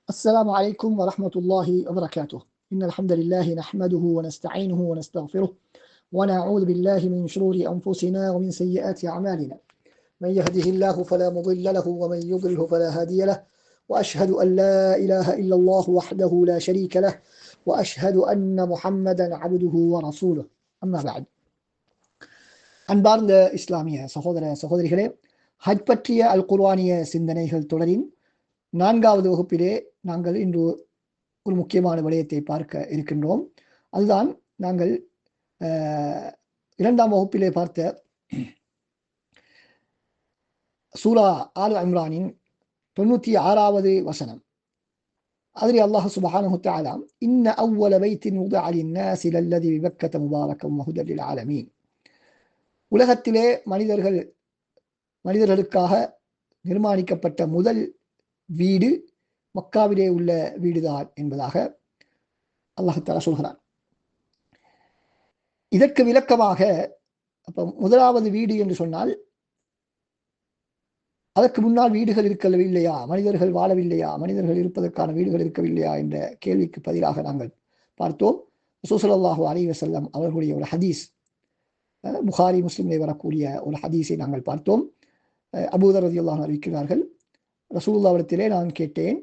السلام عليكم ورحمة الله وبركاته. إن الحمد لله نحمده ونستعينه ونستغفره ونعوذ بالله من شرور أنفسنا ومن سيئات أعمالنا. من يهده الله فلا مضل له ومن يضلله فلا هادي له، وأشهد أن لا إله إلا الله وحده لا شريك له، وأشهد أن محمدا عبده ورسوله. أما بعد. அன்பார்ந்த இஸ்லாமிய சகோதர சகோதரிகளே, ஹஜ் பற்றிய அல் குர்ஆனிய சிந்தனைகள் தொடரின் 4வது வகுப்பிலே நாங்கள் இன்று ஒரு முக்கியமான விடயத்தை பார்க்க இருக்கின்றோம். அதுதான் நாங்கள் 2ஆம் வகுப்பிலே பார்த்த சூரா ஆல் இம்ரானின் 96வது வசனம். அதில் அல்லாஹ் சுப்ஹானஹு வ தஆலா இன்ன அவ்வல பைத்தின் உதிஅ லின்னாஸி லல்லதி பிபக்கத முபாரக்கன் வ ஹுதல் லில் ஆலமீன், உலகத்திலே மனிதர்களுக்காக நிர்மாணிக்கப்பட்ட முதல் வீடு மக்காவிலே உள்ள வீடுதான் என்பதாக அல்லாஹ் தஆலா சொல்கிறான். இதற்கு விளக்கமாக, அப்ப முதலாவது வீடு என்று சொன்னால் அதற்கு முன்னால் வீடுகள் இருக்கவில்லையா, மனிதர்கள் வாழவில்லையா, மனிதர்கள் இருப்பதற்கான வீடுகள் இருக்கவில்லையா என்ற கேள்விக்கு பதிலாக நாங்கள் பார்த்தோம். ரசூல் ஸல்லல்லாஹு அலைஹி வஸல்லம் அவர்களுடைய ஒரு ஹதீஸ், புகாரி முஸ்லிமிலே வரக்கூடிய ஒரு ஹதீஸை நாங்கள் பார்த்தோம். அபூதர் ரலியல்லாஹு அன்ஹு அறிவிக்கிறார்கள், ரசூலுல்லாஹ்விடத்திலே நான் கேட்டேன்,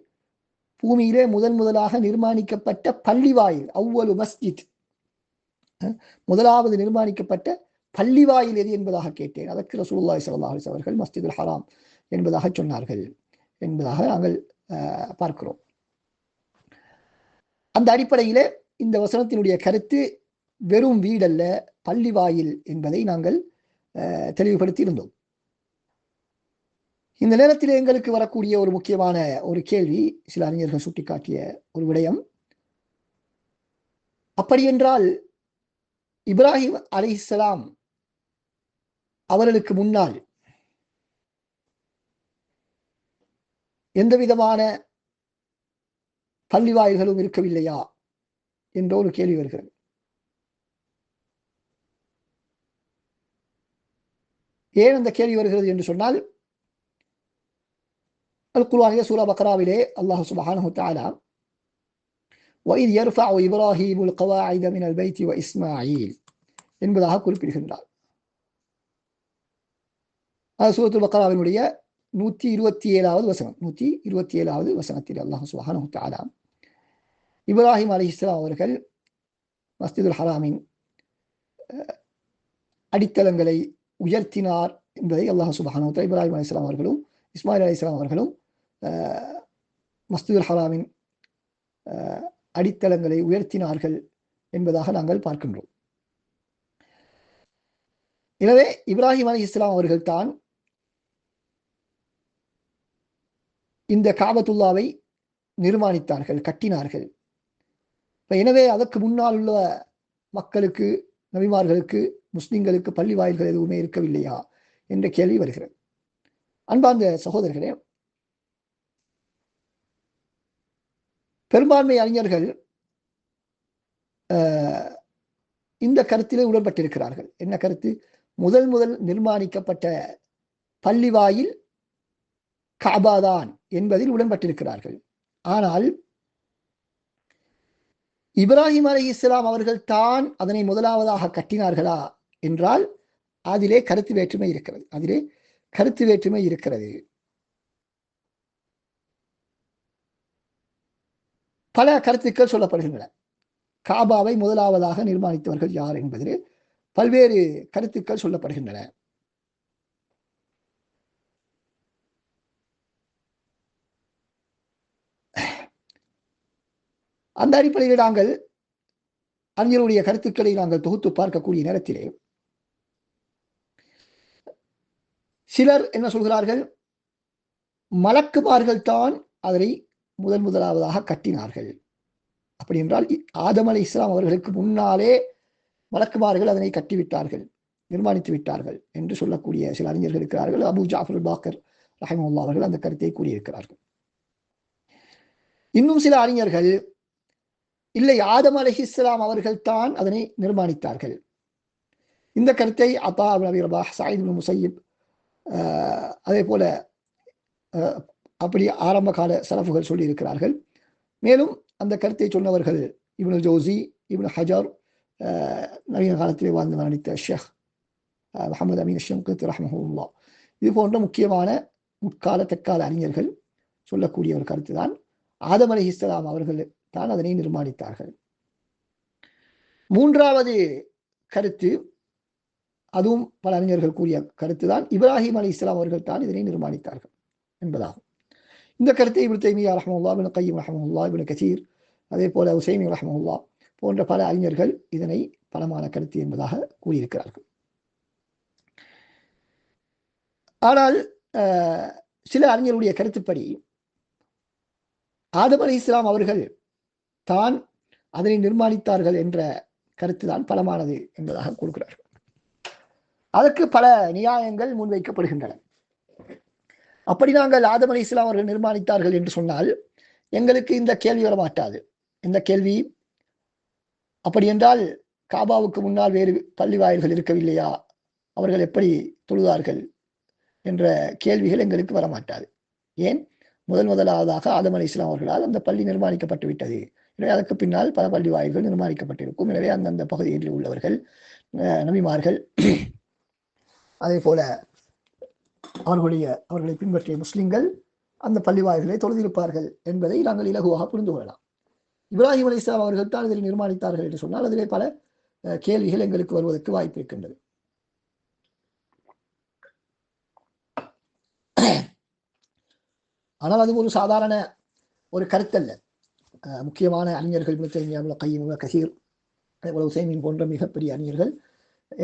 பூமியிலே முதலாக நிர்மாணிக்கப்பட்ட பள்ளிவாயில், அவ்வலு மஸ்ஜித், முதலாவது நிர்மாணிக்கப்பட்ட பள்ளிவாயில் எது என்பதாக கேட்டேன். அதற்கு ரசூலுல்லாஹி ஸல்லல்லாஹு அலைஹி வஸல்லம் அவர்கள் மஸ்ஜிதுல் ஹராம் என்பதாக சொன்னார்கள் என்பதாக நாங்கள் பார்க்கிறோம். அந்த அடிப்படையிலே இந்த வசனத்தினுடைய கருத்து வெறும் வீடல்ல, பள்ளிவாயில் என்பதை நாங்கள் தெளிவுபடுத்தி இருந்தோம். இந்த நேரத்தில் எங்களுக்கு வரக்கூடிய ஒரு முக்கியமான ஒரு கேள்வி, சில அறிஞர்கள் சுட்டிக்காட்டிய ஒரு விடயம், அப்படியென்றால் இப்ராஹிம் அலைஹிஸ்ஸலாம் அவர்களுக்கு முன்னால் எந்த விதமான பள்ளிவாயில்களும் இருக்கவில்லையா என்ற ஒரு கேள்வி வருகிறது. ஏன் அந்த கேள்வி வருகிறது என்று சொன்னால், அல் குர்ஆனிலே சூரா பக்ராவிலே அல்லாஹ் சுப்ஹானஹு வ தஆலா وَإِذْ يَرْفَعُ إِبْرَاهِيمُ الْقَوَاعِدَ مِنَ الْبَيْتِ وَإِسْمَاعِيلُ என்பதாக குறிப்பிடுகின்றார். அது சூரத்துல் பக்ராவினுடைய 127வது வசனம். 127வது வசனத்தில் அல்லாஹ் சுப்ஹானஹு வ தஆலா இப்ராஹிம் அலைஹிஸ்ஸலாம் அவர்கள் மஸ்ஜிதுல் ஹராமின் அடித்தளங்களை உயர்த்தினார் என்பதை அல்லாஹ் சுப்ஹானஹு வ தஆலா இப்ராஹிம் அலைஹிஸ்ஸலாம் அவர்களும் இஸ்மாயில் அலைஹிஸ்ஸலாம் அவர்களும் மஸ்ஜிதுல் ஹராமின் அடித்தளங்களை உயர்த்தினார்கள் என்பதாக நாங்கள் பார்க்கின்றோம். எனவே இப்ராஹிம் அலைஹிஸ்ஸலாம் அவர்கள் தான் இந்த காபத்துல்லாவை நிர்மாணித்தார்கள், கட்டினார்கள். எனவே அதற்கு முன்னால் உள்ள மக்களுக்கு, நபிமார்களுக்கு, முஸ்லிம்களுக்கு பள்ளி வாயில்கள் எதுவுமே இருக்கவில்லையா என்ற கேள்வி வருகிறது. அன்பார்ந்த சகோதரர்களே, பெரும்பான்மை அறிஞர்கள் இந்த கருத்திலே உடன்பட்டிருக்கிறார்கள். என்ன கருத்து? முதல் நிர்மாணிக்கப்பட்ட பள்ளிவாயில் கஅபாதான் என்பதில் உடன்பட்டிருக்கிறார்கள். ஆனால் இப்ராஹிம் அலைஹிஸ்ஸலாம் அவர்கள் தான் அதனை முதலாவதாக கட்டினார்களா என்றால் அதிலே கருத்து வேற்றுமை இருக்கிறது. பல கருத்துக்கள் சொல்லப்படுகின்றன. காபாவை முதலாவதாக நிர்மாணித்தவர்கள் யார் என்பதிலே பல்வேறு கருத்துக்கள் சொல்லப்படுகின்றன. அந்த அடிப்படையில் நாங்கள் அறிஞருடைய கருத்துக்களை நாங்கள் தொகுத்து பார்க்கக்கூடிய நேரத்திலே சிலர் என்ன சொல்கிறார்கள், மலக்குமார்கள் தான் அதனை முதலாவதாக கட்டினார்கள். அப்படி என்றால் ஆதம் அலைஹிஸ்ஸலாம் அவர்களுக்கு முன்னாலே மலக்குமார்கள் அதனை கட்டிவிட்டார்கள், நிர்மாணித்து விட்டார்கள் என்று சொல்லக்கூடிய சில அறிஞர்கள் இருக்கிறார்கள். அபூ ஜாஃபர் பாக்கர் ரஹிமஹுல்லாஹ் அவர்கள் அந்த கருத்தை கூறியிருக்கிறார்கள். இன்னும் சில அறிஞர்கள், இல்லை, ஆதம் அலைஹிஸ்ஸலாம் அவர்கள் தான் அதனை நிர்மாணித்தார்கள். இந்த கருத்தை அத்தா இப்னு அபி ரபாஹ், சயீத் இப்னு முஸய்யிப், அதே போல அப்படி ஆரம்ப கால சலஃபுகள் சொல்லி இருக்கிறார்கள். மேலும் அந்த கருத்தை சொன்னவர்கள் இப்னு ஜோசி, இப்னு ஹஜர், நவீன காலத்திலே வாழ்ந்து மரணித்த ஷேக் முஹம்மது அமீன் ஷம்கத் ரஹ்மஹுல்லாஹ், இது போன்ற முக்கியமான முற்கால தற்கால அறிஞர்கள் சொல்லக்கூடிய ஒரு கருத்து தான் ஆதம் அலைஹிஸ்ஸலாம் அவர்கள் தான் அதனை நிர்மாணித்தார்கள். மூன்றாவது கருத்து, அதுவும் பல அறிஞர்கள் கூறிய கருத்து தான், இப்ராஹிம் அலைஹிஸ்ஸலாம் அவர்கள் தான் இதனை நிர்மாணித்தார்கள் என்பதாகும். இந்த கருத்தை இப்னு தைமிய்யா ரஹ்மஹுல்லாஹ், இப்னு கய்யிம் ரஹ்மஹுல்லாஹ், இப்னு கசீர், அதே போல உசைமீன் ரஹ்மஹுல்லாஹ் போன்ற பல அறிஞர்கள் இதனை பலமான கருத்து என்பதாக கூறியிருக்கிறார்கள். ஆனால் சில அறிஞருடைய கருத்துப்படி ஆதம் அலைஹிஸ்ஸலாம் அவர்கள் தான் அதனை நிர்மாணித்தார்கள் என்ற கருத்து தான் பலமானது என்பதாக கூறுகிறார்கள். அதற்கு பல நியாயங்கள் முன்வைக்கப்படுகின்றன. அப்படி நாங்கள் ஆதம் அலைஹிஸ்ஸலாம் அவர்கள் நிர்மாணித்தார்கள் என்று சொன்னால் எங்களுக்கு இந்த கேள்வி வரமாட்டாது. இந்த கேள்வி, அப்படி என்றால் காபாவுக்கு முன்னால் வேறு பள்ளி வாயில்கள் இருக்கவில்லையா, அவர்கள் எப்படி தொழுதார்கள் என்ற கேள்விகள் எங்களுக்கு வரமாட்டாது. ஏன்? முதலாவதாக ஆதம் அலைஹிஸ்ஸலாம் அவர்களால் அந்த பள்ளி நிர்மாணிக்கப்பட்டு விட்டது. எனவே அதற்கு பின்னால் பல பள்ளி வாயில்கள் நிர்மாணிக்கப்பட்டிருக்கும். எனவே அந்தந்த பகுதியில் உள்ளவர்கள், நபிமார்கள், அதே போல அவர்களை பின்பற்றிய முஸ்லிம்கள் அந்த பள்ளி வாயில்களை தொழுதிருப்பார்கள் என்பதை நாங்கள் இலகுவாக புரிந்து கொள்ளலாம். இப்ராஹிம் அலைஹிஸ்ஸலாம் அவர்கள் தான் இதில் நிர்மாணித்தார்கள் என்று சொன்னால் அதிலே பல கேள்விகள் எங்களுக்கு வருவதற்கு வாய்ப்பு இருக்கின்றது. ஆனால் அது ஒரு சாதாரண ஒரு கருத்தல்ல. முக்கியமான அறிஞர்கள் இப்னு தைமிய்யா, இப்னு கய்யிம், இப்னு கசீர், அதே போல உசைமீன் போன்ற மிகப்பெரிய அறிஞர்கள்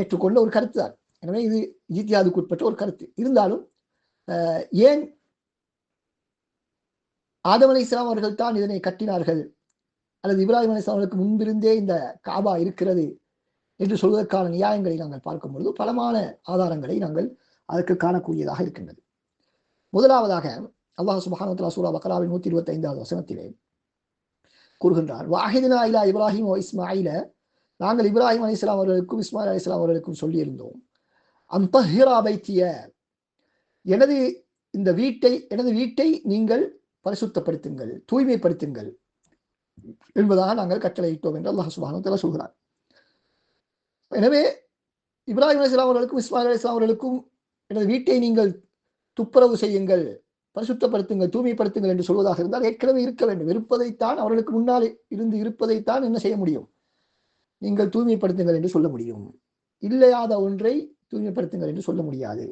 ஏற்றுக்கொண்ட ஒரு கருத்து தான். எனவே இது இஜ்திஹாதுக்கு உட்பட்ட ஒரு கருத்து. இருந்தாலும் ஏன் ஆதம் அலைஹிஸ்ஸலாம் அவர்கள் தான் இதனை கட்டினார்கள் அல்லது இப்ராஹிம் அலைஹிஸ்ஸலாம் அவர்களுக்கு முன்பிருந்தே இந்த காபா இருக்கிறது என்று சொல்வதற்கான நியாயங்களை நாங்கள் பார்க்கும் பொழுது பலமான ஆதாரங்களை நாங்கள் அதற்கு காணக்கூடியதாக இருக்கின்றது. முதலாவதாக அல்லாஹ் சுப்ஹானஹு வ தஆலா சூரா பக்ராவின் 125வது வசனத்திலே கூறுகின்றார், வஅஹித்னா இலா இப்ராஹிம் வ இஸ்மாஈல, நாங்கள் இப்ராஹிம் அலைஹிஸ்ஸலாம் அவர்களுக்கும் இஸ்மாயில் அலைஹிஸ்ஸலாம் அவர்களுக்கும் சொல்லியிருந்தோம், அன் தஹ்ஹிரா பைத்திய, எனது வீட்டை நீங்கள் பரிசுத்தப்படுத்துங்கள், தூய்மைப்படுத்துங்கள் என்பதாக நாங்கள் கட்டளையிட்டோம் என்று அல்லாஹ் சுப்ஹானஹு வ தஆலா சொல்கிறார். எனவே இப்ராஹிம் அலைஹிஸ்ஸலாம் அவர்களுக்கும் இஸ்மாயில் அலைஹிஸ்ஸலாம் அவர்களுக்கும் எனது வீட்டை நீங்கள் துப்புரவு செய்யுங்கள், பரிசுத்தப்படுத்துங்கள், தூய்மைப்படுத்துங்கள் என்று சொல்வதாக இருந்தால் ஏற்கனவே இருக்க வேண்டும். இருப்பதைத்தான், அவர்களுக்கு முன்னால் இருந்து இருப்பதைத்தான் என்ன செய்ய முடியும்? நீங்கள் தூய்மைப்படுத்துங்கள் என்று சொல்ல முடியும். இல்லையாத ஒன்றை தூய்மைப்படுத்துங்கள் என்று சொல்ல முடியாது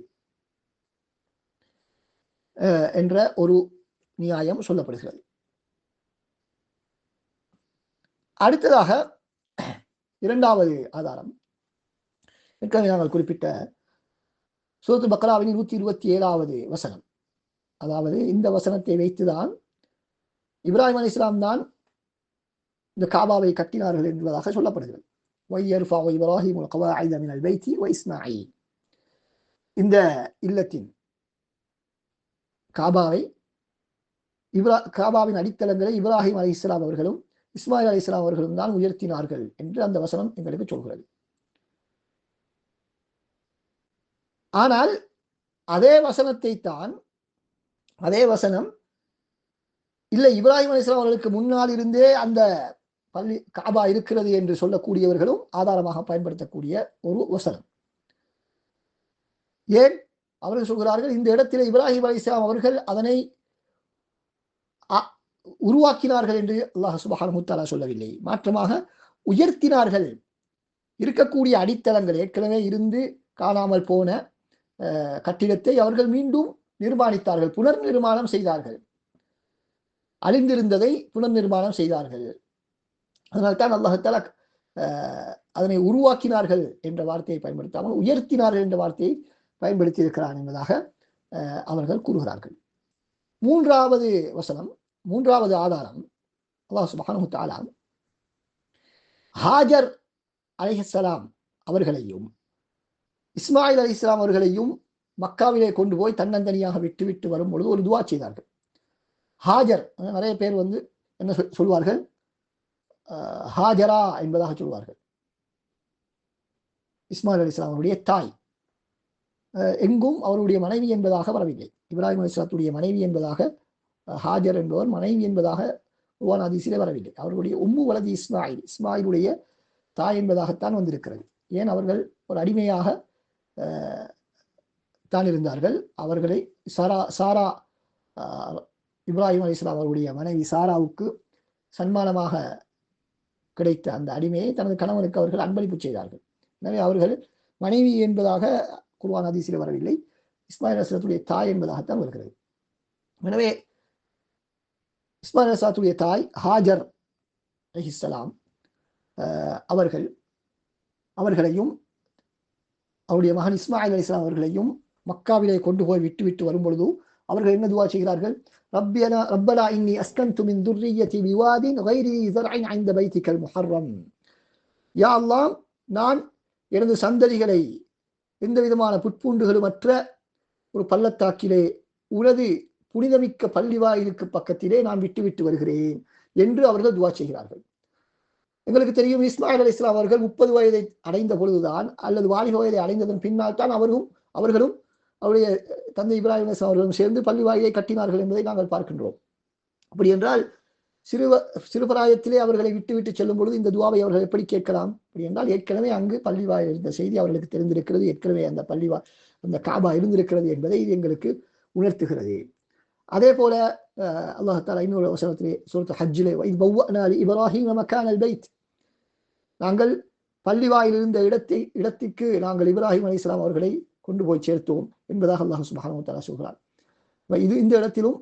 என்ற ஒரு நியாயம் சொல்லப்படுகிறது. அடுத்ததாக இரண்டாவது ஆதாரம், ஏற்கனவே நாங்கள் குறிப்பிட்ட சூரத்துல் பக்ராவின் 127வது வசனம். அதாவது இந்த வசனத்தை வைத்துதான் இப்ராஹிம் அலைஹிஸ்ஸலாம் தான் இந்த காபாவை கட்டினார்கள் என்பதாக சொல்லப்படுகிறது. வயர்ஃபஉ இப்ராஹிமுல் கவாயித மினல் பைத்தி வ இஸ்மாயில், இந்த இல்லத்தின் காபாவின் அடித்தளங்களை இப்ராஹிம் அலைஹிஸ்ஸலாம் அவர்களும் இஸ்மாயில் அலைஹிஸ்ஸலாம் அவர்களும் தான் உயர்த்தினார்கள் என்று அந்த வசனம் எங்களுக்கு சொல்கிறது. ஆனால் அதே வசனம் இல்லை, இப்ராஹிம் அலைஹிஸ்ஸலாம் அவர்களுக்கு முன்னால் இருந்தே அந்த பள்ளி காபா இருக்கிறது என்று சொல்லக்கூடியவர்களும் ஆதாரமாக பயன்படுத்தக்கூடிய ஒரு வசனம். ஏன்? அவர்கள் சொல்கிறார்கள், இந்த இடத்திலே இப்ராஹிம் அலைஹிஸ்ஸலாம் அவர்கள் அதனை உருவாக்கினார்கள் என்று அல்லாஹ் சுப்ஹானஹு வ தஆலா சொல்லவில்லை, மாற்றமாக உயர்த்தினார்கள். இருக்கக்கூடிய அடித்தளங்கள், ஏற்கனவே இருந்து காணாமல் போன கட்டிடத்தை அவர்கள் மீண்டும் நிர்மாணித்தார்கள், புனர் நிர்மாணம் செய்தார்கள், அழிந்திருந்ததை புனர் நிர்மாணம் செய்தார்கள். அதனால்தான் அல்லாஹ் தஆலா அதனை உருவாக்கினார்கள் என்ற வார்த்தையை பயன்படுத்தாமல் உயர்த்தினார்கள் என்ற வார்த்தையை பயன்படுத்தி இருக்கிறார் என்பதாக அவர்கள் கூறுகிறார்கள். மூன்றாவது ஆதாரம், அல்லாஹ் சுப்ஹானஹு வ தஆலா ஹாஜர் அலைஹிஸ்ஸலாம் அவர்களையும் இஸ்மாயில் அலைஹிஸ்ஸலாம் அவர்களையும் மக்காவிலே கொண்டு போய் தன்னந்தனியாக விட்டு வரும் பொழுது ஒரு துவா செய்தார்கள். ஹாஜர், நிறைய பேர் என்ன சொல்வார்கள், ஹாஜரா என்பதாக சொல்வார்கள். இஸ்மாயில் அலைஹிஸ்ஸலாம் அவருடைய தாய், எங்கும் அவருடைய மனைவி என்பதாக வரவில்லை. இப்ராஹிம் அலைஹிஸ்ஸலாத்துடைய மனைவி என்பதாக, ஹாஜர் என்பவர் மனைவி என்பதாக குர்ஆன் ஹதீஸிலே வரவில்லை. அவர்களுடைய உம்மு வலதி இஸ்மாயிலுடைய தாய் என்பதாகத்தான் வந்திருக்கிறது. ஏன் அவர்கள் ஒரு அடிமையாக தான் இருந்தார்கள். அவர்களை சாரா இப்ராஹிம் அலைஹிஸ்ஸலாம் அவருடைய மனைவி சாராவுக்கு சன்மானமாக கிடைத்த அந்த அடிமையை தனது கணவனுக்கு அவர்கள் அன்பளிப்பு செய்தார்கள். எனவே அவர்கள் மனைவி என்பதாக குர்ஆன் ஹதீஸில் வரவில்லை, இஸ்மாயில் அலைஹிஸ்ஸலாத்துடைய தாய் என்பதாகத்தான் வருகிறது. எனவே இஸ்மாயில் அலைஹிஸ்ஸலாத்துடைய தாய் ஹாஜர் அலைஹிஸ்ஸலாம் அவர்களையும் அவருடைய மகன் இஸ்மாயில் அலைஹிஸ்ஸலாம் அவர்களையும் மக்காவிலே கொண்டு போய் விட்டு வரும் பொழுது அவர்கள் என்ன துவா செய்கிறார்கள்? ரப்பனா இன்னி அஸ்கன்து மின் துர்ரிய்யதி பிவாதின் கைரி ஸர்இன் இன்த பைத்திகல் முஹர்ரம். யா அல்லாஹ், நான் எனது சந்ததிகளை எந்த விதமான புட்பூண்டுகளுமற்ற ஒரு பள்ளத்தாக்கிலே உனது புனிதமிக்க பள்ளிவாயிலுக்கு பக்கத்திலே நான் விட்டு வருகிறேன் என்று அவர்கள் துவா செய்கிறார்கள். எங்களுக்கு தெரியும், இஸ்மாயில் அலைஹிஸ்ஸலாம் அவர்கள் 30 வயதை அடைந்த பொழுதுதான், அல்லது வாலிப வயதை அடைந்ததன் பின்னால் தான் அவர்களும் அவருடைய தந்தை இப்ராஹிம் அலைஹிஸ்ஸலாம் அவர்களும் சேர்ந்து பள்ளிவாயிலை கட்டினார்கள் என்பதை நாங்கள் பார்க்கின்றோம். அப்படி என்றால் சிறுபிராயத்திலே அவர்களை விட்டு செல்லும் பொழுது இந்த துவாவை அவர்கள் எப்படி கேட்கலாம்? அப்படி என்றால் ஏற்கனவே அங்கு பள்ளிவாயில் இருந்த செய்தி அவர்களுக்கு தெரிந்திருக்கிறது, ஏற்கனவே அந்த காபா இருந்திருக்கிறது என்பதை இது எங்களுக்கு உணர்த்துகிறது. அதே போல அல்லாஹ் தஆலா இன்னொரு வசனத்திலே சூரத் ஹஜ்ஜிலே வஅனா இப்ராஹீம மகானல் பைத், நாங்கள் பள்ளிவாயில் இருந்த இடத்திற்கு நாங்கள் இப்ராஹிம் அலைஹிஸ்ஸலாம் அவர்களை கொண்டு போய் சேர்த்தோம் என்பதாக அல்லாஹ் சுப்ஹானஹு வ தஆலா சொல்கிறார். இந்த இடத்திலும்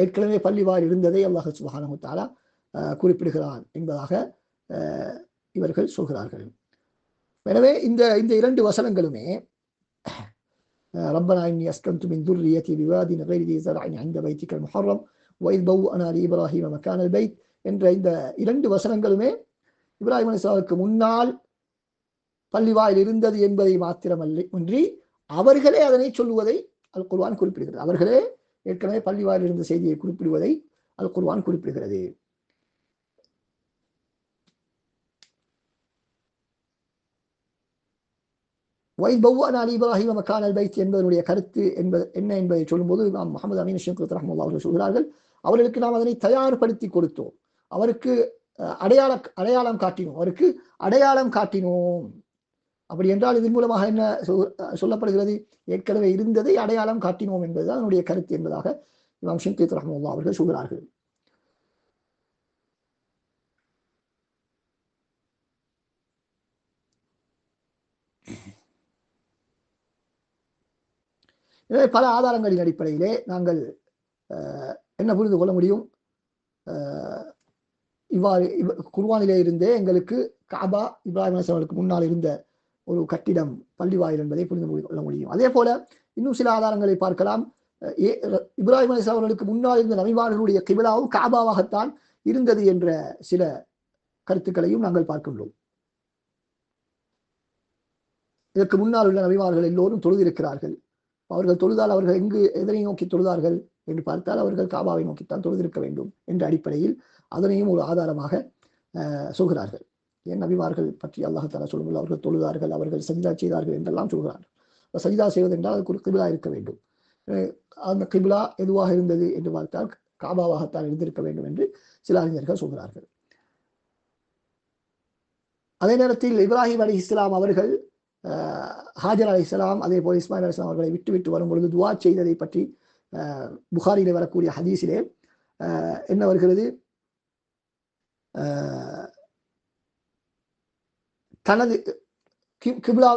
ஏற்கனவே பள்ளிவாயில் இருந்ததை அல்லாஹ் சுப்ஹானஹு வ தஆலா குறிப்பிடுகிறான் என்பதாக இவர்கள் சொல்கிறார்கள். எனவே இந்த 2 வசனங்களுமே ரப்பனா இன்னி அஸ்கன்து மின் துர்ரிய்யதி பிவாதின் கைரி தி ஸர்இன் இன்த பைத்திகல் முஹர்ரம் வஇத் பவ்வஅனா லிஇப்ராஹீம மகானல் பைத் என்ற இந்த 2 வசனங்களுமே இப்ராஹிம் அலைஹிஸ்ஸலாமுக்கு முன்னால் பள்ளிவாயில் இருந்தது என்பதை மாத்திரமன்றி அவர்களே அதனை சொல்லுவதை அல் குர்ஆன் குறிப்பிடுகிறது. அவர்களே ஏற்கனவே பள்ளிவாயில் இருந்த செய்தியை குறிப்பிடுவதை அல் குர்ஆன் குறிப்பிடுகிறது. இப்ராஹிம் மக்கானல் பைத் என்பதனுடைய கருத்து என்ன என்பதை சொல்லும்போது நாம் முஹம்மது அமீன் ஷின்கித் ரஹ்மத்துல்லாஹி அவர்கள் சொல்கிறார்கள், அவர்களுக்கு நாம் அதனை தயார்படுத்தி கொடுத்தோம், அவருக்கு அடையாளம் காட்டினோம். அப்படி என்றால் இதன் மூலமாக என்ன சொல்லப்படுகிறது? ஏற்கனவே இருந்ததை அடையாளம் காட்டினோம் என்பதுதான் அதனுடைய கருத்து என்பதாக இமாம் ஷின்கித் ரஹ்மத்துல்லாஹி அவர்கள் சொல்கிறார்கள். எனவே பல ஆதாரங்களின் அடிப்படையிலே நாங்கள் என்ன புரிந்து கொள்ள முடியும்? இவ்வாறு குர்ஆனிலே இருந்தே எங்களுக்கு காபா இப்ராஹிம் அலைஹிஸ்ஸலாமுக்கு முன்னால் இருந்த ஒரு கட்டிடம் பள்ளிவாயில் என்பதை புரிந்து கொள்ள முடியும். அதே போல இன்னும் சில ஆதாரங்களை பார்க்கலாம். இப்ராஹிம் அலைஹிஸ்ஸலாம் அவர்களுக்கு முன்னால் இருந்த நபிமார்களுடைய கிபிலாவும் காபாவாகத்தான் இருந்தது என்ற சில கருத்துக்களையும் நாங்கள் பார்க்கின்றோம். இதற்கு முன்னால் உள்ள நபிமார்கள் எல்லோரும் தொழுதிருக்கிறார்கள். அவர்கள் தொழுதால் அவர்கள் எதனை நோக்கி தொழுதார்கள் என்று பார்த்தால் அவர்கள் காபாவை நோக்கித்தான் தொழுதிருக்க வேண்டும் என்ற அடிப்படையில் அதனையும் ஒரு ஆதாரமாக சொல்கிறார்கள். ஏன் நபிமார்கள் பற்றி அல்லாஹ் தஆலா சொல்லும்போது அவர்கள் தொழுதார்கள், அவர்கள் சஜிதா செய்தார்கள் என்றெல்லாம் சொல்கிறார்கள். சஜிதா செய்வது என்றால் அதுக்கு ஒரு கிபிலா இருக்க வேண்டும். அந்த கிபிலா எதுவாக இருந்தது என்று பார்த்தால் காபாவாகத்தான் இருந்திருக்க வேண்டும் என்று சில அறிஞர்கள் சொல்கிறார்கள். அதே நேரத்தில் இப்ராஹிம் அலைஹிஸ்ஸலாம் அவர்கள் ஹாஜர் அலைஹிஸ்ஸலாம் அதே போல் இஸ்மாயில் அலைஹிஸ்ஸலாம் அவர்களை விட்டு வரும் பொழுது துவா செய்ததை பற்றி புகாரிலே வரக்கூடிய ஹதீஸிலே என்ன வருகிறது? தனது கிப்லா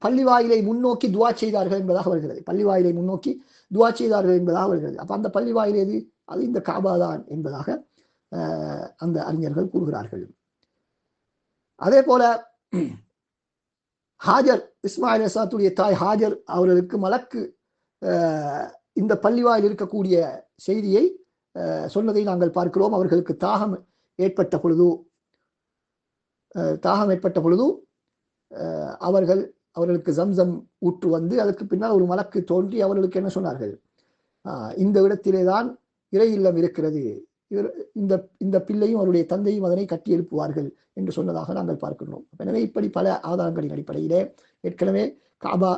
பள்ளிவாயிலை முன்னோக்கி துவா செய்தார்கள் என்பதாக வருகிறது. பள்ளிவாயிலை முன்னோக்கி துவா செய்தார்கள் என்பதாக வருகிறது. அப்ப அந்த பள்ளிவாயில் எது? அது இந்த காபா தான் என்பதாக அந்த அறிஞர்கள் கூறுகிறார்கள். அதே போல ஹாஜர் இஸ்மாயில் அலைஹிஸ்ஸலாத்துடைய தாய் ஹாஜர் அவர்களுக்கு மலக்கு இந்த பள்ளிவாயில் இருக்கக்கூடிய செய்தியை சொன்னதை நாங்கள் பார்க்கிறோம். அவர்களுக்கு தாகம் ஏற்பட்ட பொழுது அவர்களுக்கு ஜம்சம் ஊற்று வந்து அதற்கு பின்னால் ஒரு மலக்கு தோன்றி அவர்களுக்கு என்ன சொன்னார்கள்? இந்த இடத்திலே தான் இறை இல்லம் இருக்கிறது, இந்த பிள்ளையும் அவருடைய தந்தையும் அதனை கட்டி எழுப்புவார்கள் என்று சொன்னதாக நாங்கள் பார்க்கிறோம். எனவே இப்படி பல ஆதாரங்களின் அடிப்படையிலே ஏற்கனவே காபா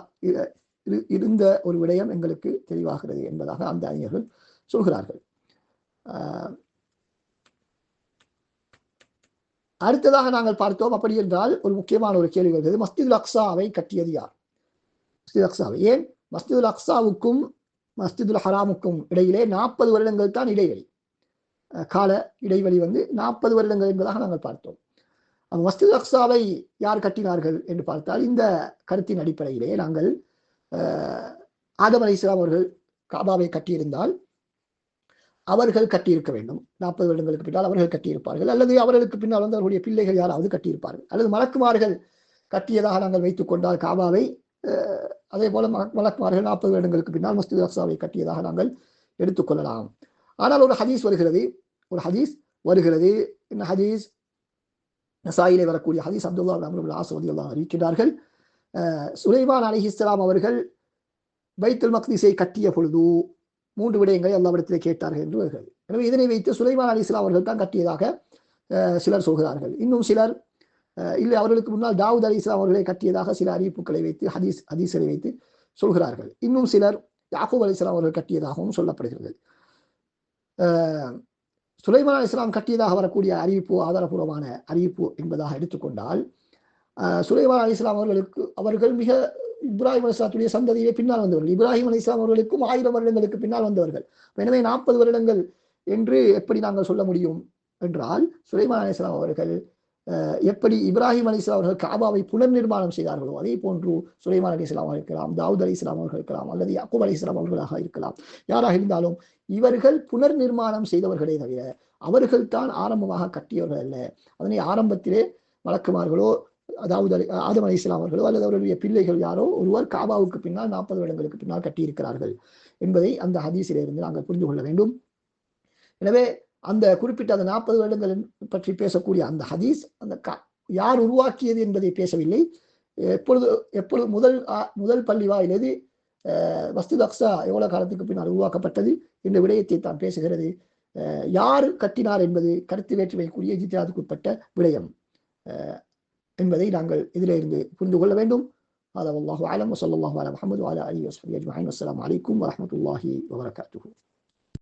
இருந்த ஒரு விடயம் எங்களுக்கு தெளிவாகிறது என்பதாக அந்த அறிஞர்கள் சொல்கிறார்கள். அடுத்ததாக நாங்கள் பார்த்தோம். அப்படி என்றால் ஒரு முக்கியமான ஒரு கேள்வி வருகிறது, மஸ்ஜிதுல் அக்ஸாவை கட்டியது யார்? மஸ்ஜிதுல் அக்ஸாவை ஏன் மஸ்ஜிதுல் அக்ஸாவுக்கும் மஸ்ஜிதுல் ஹராமுக்கும் இடையிலே 40 வருடங்கள் தான் இடைவெளி, கால இடைவெளி 40 வருடங்கள் என்பதாக நாங்கள் பார்த்தோம். மஸ்ஜிதுல் அக்ஸாவை யார் கட்டினார்கள் என்று பார்த்தால், இந்த கருத்தின் அடிப்படையிலே நாங்கள் ஆதம் அலைஹிஸ்ஸலாம் அவர்கள் காபாவை கட்டியிருந்தால் அவர்கள் கட்டியிருக்க வேண்டும். 40 வருடங்களுக்கு பின்னால் அவர்கள் கட்டியிருப்பார்கள், அல்லது அவர்களுக்கு பின்னால் அவர்களுடைய பிள்ளைகள் யாராவது கட்டியிருப்பார்கள், அல்லது மலக்குமார்கள் கட்டியதாக நாங்கள் வைத்துக் கொண்டால் காபாவை, அதே போல மலக்குமார்கள் 40 வருடங்களுக்கு பின்னால் மஸ்ஜிதுல் அக்ஸாவை கட்டியதாக நாங்கள் எடுத்துக்கொள்ளலாம். ஆனால் ஒரு ஹதீஸ் வருகிறது. இந்த ஹதீஸ் நசாயிலே வரக்கூடிய ஹதீஸ். அப்துல்லா இப்னு அம்ர் இப்னு ஆஸ் ரலியல்லாஹு அறிவிக்கிறார்கள், சுலைமான் அலைஹிஸ்ஸலாம் அவர்கள் பைத்துல் மக்திஸை கட்டிய பொழுது 3 விடயங்களை அல்லாஹ்விடத்திலே கேட்டார்கள் என்று வருகிறது. எனவே இதனை வைத்து சுலைமான் அலைஹிஸ்ஸலாம் அவர்கள் தான் கட்டியதாக சிலர் சொல்கிறார்கள். இன்னும் சிலர் இல்லை, அவர்களுக்கு முன்னால் தாவூத் அலைஹிஸ்ஸலாம் அவர்களை கட்டியதாக சில அறிவிப்புகளை வைத்து ஹதீஸை வைத்து சொல்கிறார்கள். இன்னும் சிலர் யாக்கூப் அலைஹிஸ்ஸலாம் அவர்கள் கட்டியதாகவும் சொல்லப்படுகிறது. சுலைமான் அலைஹிஸ்ஸலாம் கட்டியதாக வரக்கூடிய அறிவிப்பு ஆதாரபூர்வமான அறிவிப்பு என்பதாக எடுத்துக்கொண்டால், சுலைமான் அலைஹிஸ்ஸலாம் அவர்கள் மிக இப்ராஹிம் அலைஹிஸ்ஸலாத்துடைய சந்ததியிலே பின்னால் வந்தவர்கள். இப்ராஹிம் அலைஹிஸ்ஸலாம் அவர்களுக்கும் 1000 வருடங்களுக்கு பின்னால் வந்தவர்கள். எனவே 40 வருடங்கள் என்று எப்படி நாங்கள் சொல்ல முடியும் என்றால், சுலைமான் அலைஹிஸ்ஸலாம் அவர்கள் எப்படி இப்ராஹிம் அலைஹிஸ்ஸலாம் அவர்கள் காபாவை புனர் நிர்மாணம் செய்தார்களோ அதே போன்று சுலைமான் அலைஹிஸ்ஸலாம் அவர்கள் இருக்கலாம், தாவூத் அலைஹிஸ்ஸலாம் அவர்கள் இருக்கலாம், அல்லது யாக்கூப் அலைஹிஸ்ஸலாம் அவர்களாக இருக்கலாம். யாராக இருந்தாலும் இவர்கள் புனர் நிர்மாணம் செய்தவர்களே தவிர அவர்கள் தான் ஆரம்பமாக கட்டியவர்கள் அல்ல. அதனை ஆரம்பத்திலே மலக்குமார்களோ ஆதம் அலைஹிஸ்ஸலாம் அவர்களோ அல்லது அவருடைய பிள்ளைகள் யாரோ ஒருவர் காபாவுக்கு பின்னால் 40 வருடங்களுக்கு பின்னால் கட்டியிருக்கிறார்கள் என்பதை அந்த ஹதீஸிலிருந்து நாங்கள் புரிந்து கொள்ள வேண்டும். எனவே அந்த குறிப்பிட்ட அந்த 40 வருடங்கள் பற்றி பேசக்கூடிய அந்த ஹதீஸ் யார் உருவாக்கியது என்பதை பேசவில்லை. எப்பொழுது முதல் பள்ளி வாயிலது மஸ்ஜிதுல் அக்ஸா எவ்வளவு காலத்துக்கு பின்னால் உருவாக்கப்பட்டது என்ற விடயத்தை தான் பேசுகிறது. யார் கட்டினார் என்பது கருத்து வேற்றுமைக்குரிய இஜ்திஹாதுக்கு உட்பட்ட விடயம் என்பதை நாங்கள் இதிலிருந்து புரிந்து கொள்ள வேண்டும். ஹாதா வல்லாஹு அலம் வ ஸல்லல்லாஹு அலா முஹம்மது வ அலா ஆலிஹி வ ஸஹ்பிஹி அஜ்மஈன். அஸ்ஸலாமு அலைக்கும் வ ரஹ்மத்துல்லாஹி வ பரகாத்துஹு.